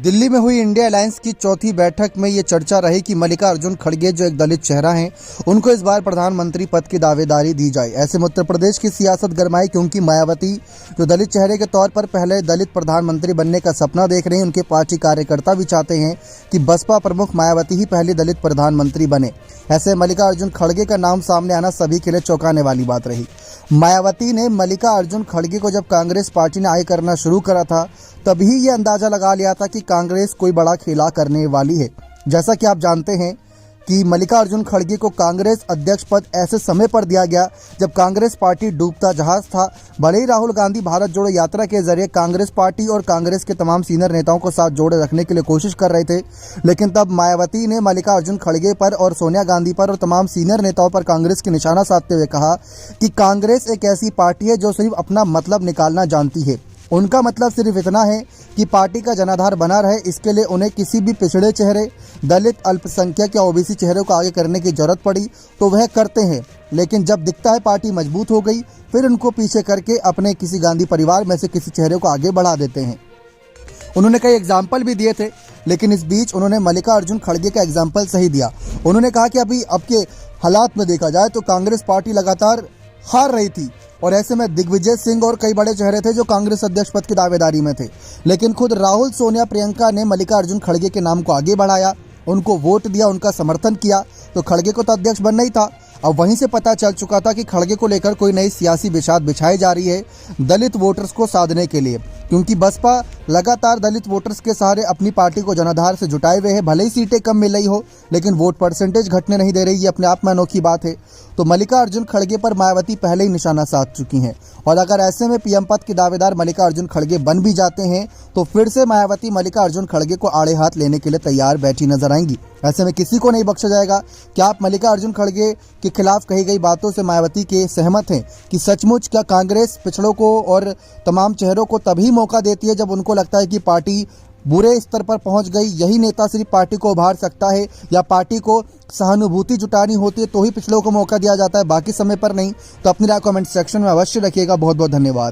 दिल्ली में हुई India alliance की चौथी बैठक में ये चर्चा रही कि मल्लिकार्जुन खड़गे जो एक दलित चेहरा हैं, उनको इस बार प्रधानमंत्री पद की दावेदारी दी जाए। ऐसे में उत्तर प्रदेश की सियासत गरमाई, क्योंकि मायावती जो दलित चेहरे के तौर पर पहले दलित प्रधानमंत्री बनने का सपना देख रहे हैं, उनके पार्टी कार्यकर्ता भी चाहते हैं कि बसपा प्रमुख मायावती ही पहली दलित प्रधानमंत्री बने। ऐसे मल्लिकार्जुन खड़गे का नाम सामने आना सभी के लिए चौंकाने वाली बात रही। मायावती ने मल्लिकार्जुन खड़गे को जब कांग्रेस पार्टी ने आगे करना शुरू करा था, तभी ये अंदाजा लगा लिया था कि कांग्रेस कोई बड़ा खेला करने वाली है। जैसा कि आप जानते हैं कि मल्लिकार्जुन खड़गे को कांग्रेस अध्यक्ष पद ऐसे समय पर दिया गया जब कांग्रेस पार्टी डूबता जहाज था। भले ही राहुल गांधी भारत जोड़ो यात्रा के जरिए कांग्रेस पार्टी और कांग्रेस के तमाम सीनियर नेताओं को साथ जोड़े रखने के लिए कोशिश कर रहे थे, लेकिन तब मायावती ने मल्लिकार्जुन खड़गे पर और सोनिया गांधी पर और तमाम सीनियर नेताओं पर कांग्रेस के निशाना साधते हुए कहा कि कांग्रेस एक ऐसी पार्टी है जो सिर्फ अपना मतलब निकालना जानती है। उनका मतलब सिर्फ इतना है कि पार्टी का जनाधार बना रहे, इसके लिए उन्हें किसी भी पिछड़े चेहरे, दलित, अल्पसंख्यक या ओबीसी चेहरे को आगे करने की जरूरत पड़ी तो वह करते हैं, लेकिन जब दिखता है पार्टी मजबूत हो गई, फिर उनको पीछे करके अपने किसी गांधी परिवार में से किसी चेहरे को आगे बढ़ा देते हैं। उन्होंने कई एग्जाम्पल भी दिए थे, लेकिन इस बीच उन्होंने मल्लिकार्जुन खड़गे का एग्जाम्पल सही दिया। उन्होंने कहा कि अभी अब के हालात में देखा जाए तो कांग्रेस पार्टी लगातार हार रही थी और ऐसे में दिग्विजय सिंह और कई बड़े चेहरे थे जो कांग्रेस अध्यक्ष पद की दावेदारी में थे, लेकिन खुद राहुल, सोनिया, प्रियंका ने मल्लिकार्जुन खड़गे के नाम को आगे बढ़ाया, उनको वोट दिया, उनका समर्थन किया, तो खड़गे को तो अध्यक्ष बनना ही था। अब वहीं से पता चल चुका था कि खड़गे को लेकर कोई नई सियासी बिछाद बिछाई जा रही है दलित वोटर्स को साधने के लिए, क्योंकि बसपा लगातार दलित वोटर्स के सहारे अपनी पार्टी को जनाधार से जुटाए हुए है। भले ही सीटें कम मिल रही हो, लेकिन वोट परसेंटेज घटने नहीं दे रही, ये अपने आप में अनोखी बात है। तो मल्लिकार्जुन खड़गे पर मायावती पहले ही निशाना साध चुकी हैं, और अगर ऐसे में पीएम पद के दावेदार मल्लिकार्जुन खड़गे बन भी जाते हैं तो फिर से मायावती मल्लिकार्जुन खड़गे को आड़े हाथ लेने के लिए तैयार बैठी नजर आएंगी। ऐसे में किसी को नहीं बख्शा जाएगा। क्या आप मल्लिकार्जुन खड़गे के खिलाफ कही गई बातों से मायावती के सहमत हैं कि सचमुच क्या कांग्रेस पिछड़ों को और तमाम चेहरों को तभी मौका देती है जब उनको लगता है कि पार्टी बुरे स्तर पर पहुंच गई, यही नेता सिर्फ पार्टी को उभार सकता है, या पार्टी को सहानुभूति जुटानी होती है तो ही पिछड़ों को मौका दिया जाता है, बाकी समय पर नहीं? तो अपनी राय कमेंट सेक्शन में अवश्य रखिएगा। बहुत बहुत धन्यवाद।